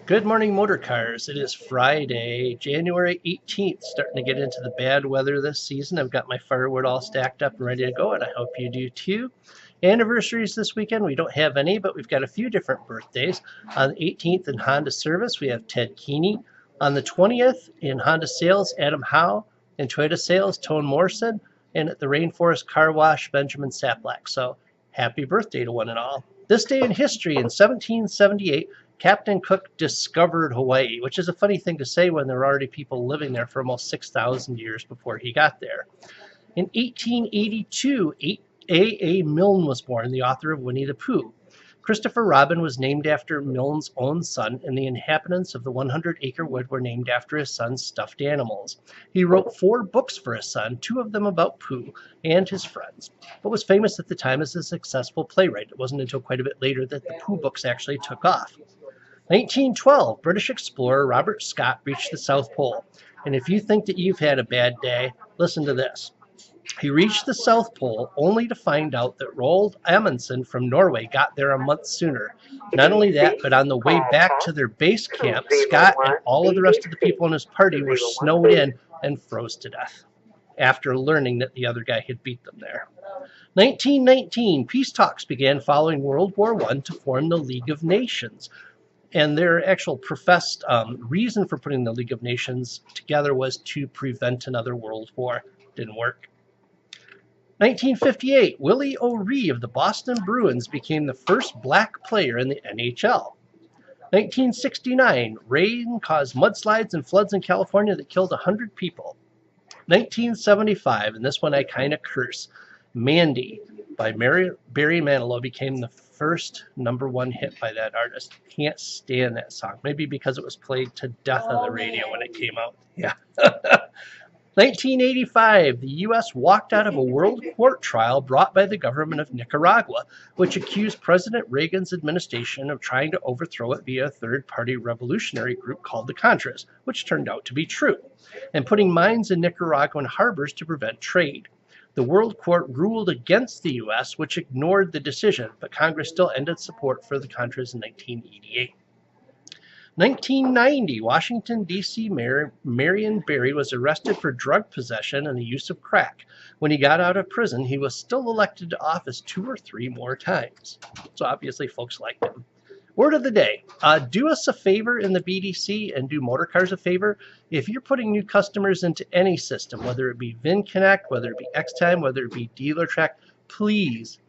Good morning, motor cars. It is Friday, January 18th, starting to get into the bad weather this season. I've got my firewood all stacked up and ready to go, and I hope you do too. Anniversaries this weekend, we don't have any, but we've got a few different birthdays. On the 18th in Honda Service, we have Ted Keeney. On the 20th in Honda Sales, Adam Howe. In Toyota Sales, Tone Morrison. And at the Rainforest Car Wash, Benjamin Saplak. So happy birthday to one and all. This day in history, in 1778, Captain Cook discovered Hawaii, which is a funny thing to say when there were already people living there for almost 6,000 years before he got there. In 1882, A. Milne was born, the author of Winnie the Pooh. Christopher Robin was named after Milne's own son, and the inhabitants of the 100-acre wood were named after his son's stuffed animals. He wrote 4 books for his son, 2 of them about Pooh and his friends, but was famous at the time as a successful playwright. It wasn't until quite a bit later that the Pooh books actually took off. 1912, British explorer Robert Scott reached the South Pole. And if you think that you've had a bad day, listen to this. He reached the South Pole only to find out that Roald Amundsen from Norway got there a month sooner. Not only that, but on the way back to their base camp, Scott and all of the rest of the people in his party were snowed in and froze to death after learning that the other guy had beat them there. 1919, peace talks began following World War I to form the League of Nations. And their actual professed reason for putting the League of Nations together was to prevent another world war. Didn't work. 1958, Willie O'Ree of the Boston Bruins became the first black player in the NHL. 1969, rain caused mudslides and floods in California that killed 100 people. 1975, and this one I kind of curse, Mandy by Barry Manilow became the first #1 hit by that artist. Can't stand that song. Maybe because it was played to death on the radio when it came out. Yeah. 1985, the U.S. walked out of a world court trial brought by the government of Nicaragua, which accused President Reagan's administration of trying to overthrow it via a third-party revolutionary group called the Contras, which turned out to be true, and putting mines in Nicaraguan harbors to prevent trade. The World Court ruled against the U.S., which ignored the decision, but Congress still ended support for the Contras in 1988. 1990, Washington, D.C. Mayor Marion Barry was arrested for drug possession and the use of crack. When he got out of prison, he was still elected to office 2 or 3 more times. So obviously folks liked him. Word of the day, do us a favor in the BDC and do motor cars a favor. If you're putting new customers into any system, whether it be VinConnect, whether it be Xtime, whether it be DealerTrack, please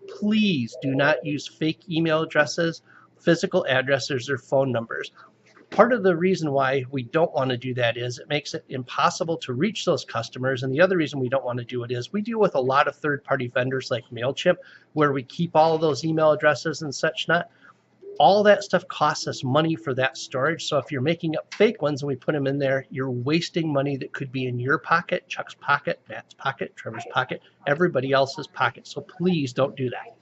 do not use fake email addresses, physical addresses, or phone numbers. Part of the reason why we don't want to do that is it makes it impossible to reach those customers. And the other reason we don't want to do it is we deal with a lot of third-party vendors like MailChimp, where we keep all of those email addresses and such not. All that stuff costs us money for that storage. So if you're making up fake ones and we put them in there, you're wasting money that could be in your pocket, Chuck's pocket, Matt's pocket, Trevor's pocket, everybody else's pocket. So please don't do that.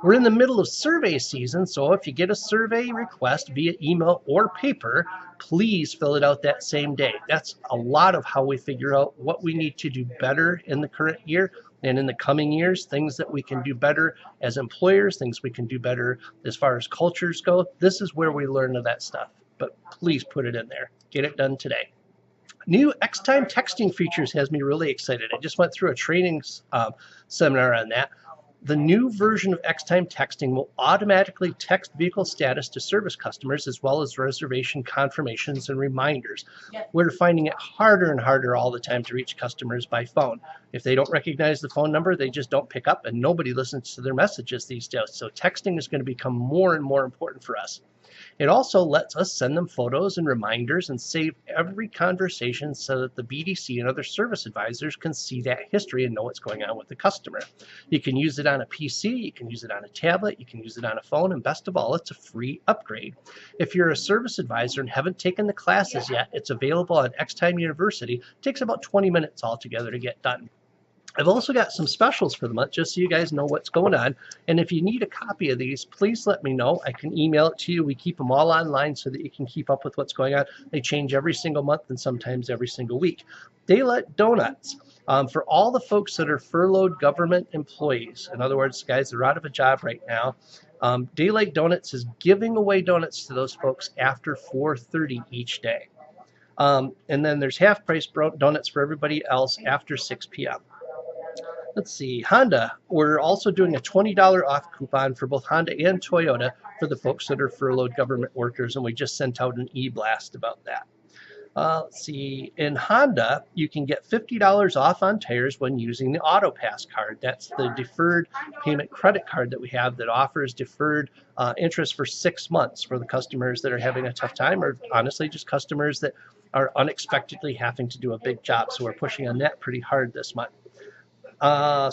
We're in the middle of survey season, so if you get a survey request via email or paper, please fill it out that same day. That's a lot of how we figure out what we need to do better in the current year and in the coming years, things that we can do better as employers, things we can do better as far as cultures go. This is where we learn of that stuff, but please put it in there. Get it done today. New Xtime texting features has me really excited. I just went through a training seminar on that. The new version of Xtime texting will automatically text vehicle status to service customers as well as reservation confirmations and reminders. We're finding it harder and harder all the time to reach customers by phone. If they don't recognize the phone number, they just don't pick up, and nobody listens to their messages these days. So texting is going to become more and more important for us. It also lets us send them photos and reminders and save every conversation so that the BDC and other service advisors can see that history and know what's going on with the customer. You can use it on a PC, you can use it on a tablet, you can use it on a phone, and best of all, it's a free upgrade. If you're a service advisor and haven't taken the classes yet, it's available on Xtime University. It takes about 20 minutes altogether to get done. I've also got some specials for the month just so you guys know what's going on. And if you need a copy of these, please let me know. I can email it to you. We keep them all online so that you can keep up with what's going on. They change every single month and sometimes every single week. Daylight Donuts. For all the folks that are furloughed government employees, in other words, guys that are out of a job right now, Daylight Donuts is giving away donuts to those folks after 4:30 each day. And then there's half price donuts for everybody else after 6 p.m. Let's see, Honda, we're also doing a $20 off coupon for both Honda and Toyota for the folks that are furloughed government workers, and we just sent out an e-blast about that. Let's see, in Honda, you can get $50 off on tires when using the AutoPass card. That's the deferred payment credit card that we have that offers deferred interest for 6 months for the customers that are having a tough time, or honestly, just customers that are unexpectedly having to do a big job. So we're pushing on that pretty hard this month.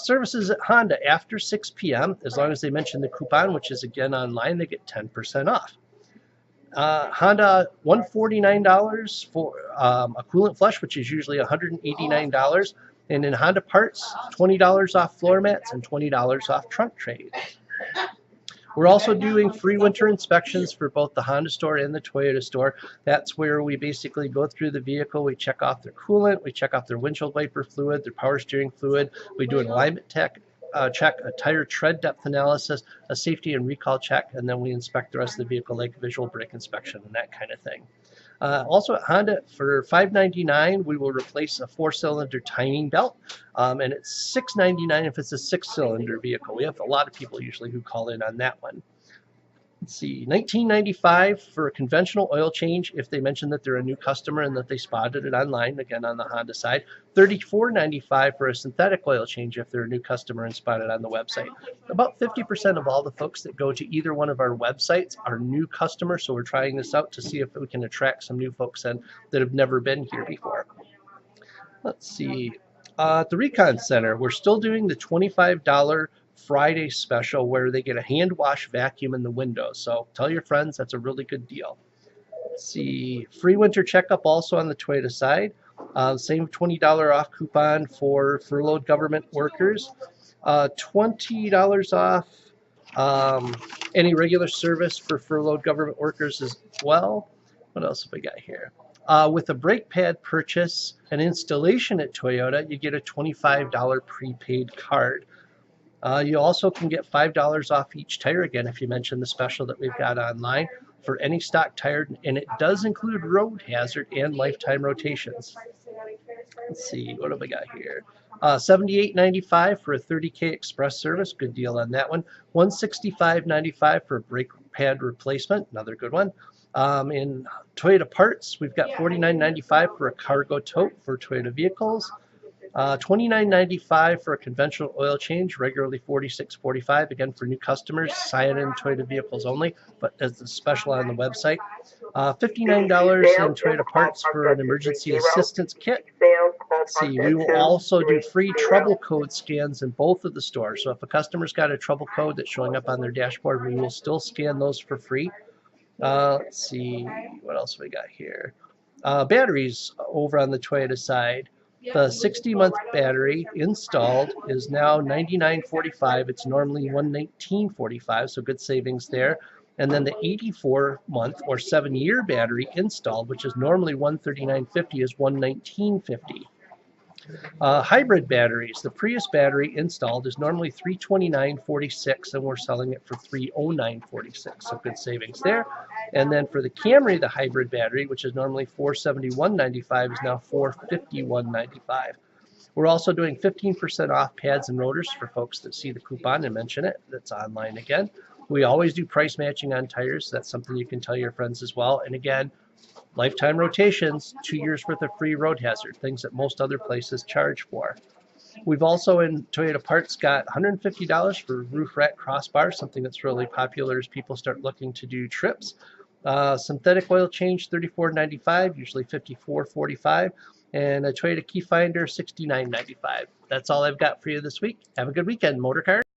Services at Honda after 6 p.m., as long as they mention the coupon, which is again online, they get 10% off. Honda, $149 for a coolant flush, which is usually $189. And in Honda parts, $20 off floor mats and $20 off trunk trays. We're also doing free winter inspections for both the Honda store and the Toyota store. That's where we basically go through the vehicle, we check off their coolant, we check off their windshield wiper fluid, their power steering fluid, we do an alignment check, a tire tread depth analysis, a safety and recall check, and then we inspect the rest of the vehicle like visual brake inspection and that kind of thing. Also at Honda, for $5.99, we will replace a 4-cylinder timing belt, and it's $6.99 if it's a 6-cylinder vehicle. We have a lot of people usually who call in on that one. Let's see, $19.95 for a conventional oil change if they mention that they're a new customer and that they spotted it online, again on the Honda side. $34.95 for a synthetic oil change if they're a new customer and spotted on the website. About 50% of all the folks that go to either one of our websites are new customers, so we're trying this out to see if we can attract some new folks in that have never been here before. Let's see, at the Recon Center, we're still doing the $25 Friday special where they get a hand wash vacuum in the window. So tell your friends, that's a really good deal. Let's see, free winter checkup also on the Toyota side. Same $20 off coupon for furloughed government workers. $20 off any regular service for furloughed government workers as well. What else have we got here? With a brake pad purchase and installation at Toyota, you get a $25 prepaid card. You also can get $5 off each tire, again, if you mention the special that we've got online for any stock tire, and it does include road hazard and lifetime rotations. Let's see, what have we got here? $78.95 for a 30K express service, good deal on that one. $165.95 for a brake pad replacement, another good one. In Toyota parts, we've got $49.95 for a cargo tote for Toyota vehicles. $29.95 for a conventional oil change, regularly $46.45, again for new customers, sign in Toyota vehicles only, but as a special on the website. $59 in Toyota parts for an emergency assistance kit. Let's see, we will also do free trouble code scans in both of the stores. So if a customer's got a trouble code that's showing up on their dashboard, we will still scan those for free. Let's see, what else we got here? Batteries over on the Toyota side. The 60-month battery installed is now $99.45. It's normally $119.45, so good savings there. And then the 84-month or 7-year battery installed, which is normally $139.50, is $119.50. Hybrid batteries, the Prius battery installed is normally $329.46, and we're selling it for $309.46, so good savings there. And then for the Camry, the hybrid battery, which is normally $471.95, is now $451.95. We're also doing 15% off pads and rotors for folks that see the coupon and mention it. That's online again. We always do price matching on tires. That's something you can tell your friends as well. And again, lifetime rotations, 2 years worth of free road hazard, things that most other places charge for. We've also in Toyota parts got $150 for roof rack crossbar, something that's really popular as people start looking to do trips. Synthetic oil change, $34.95, usually $54.45, and a Toyota key finder, $69.95. That's all I've got for you this week. Have a good weekend, Motorcar.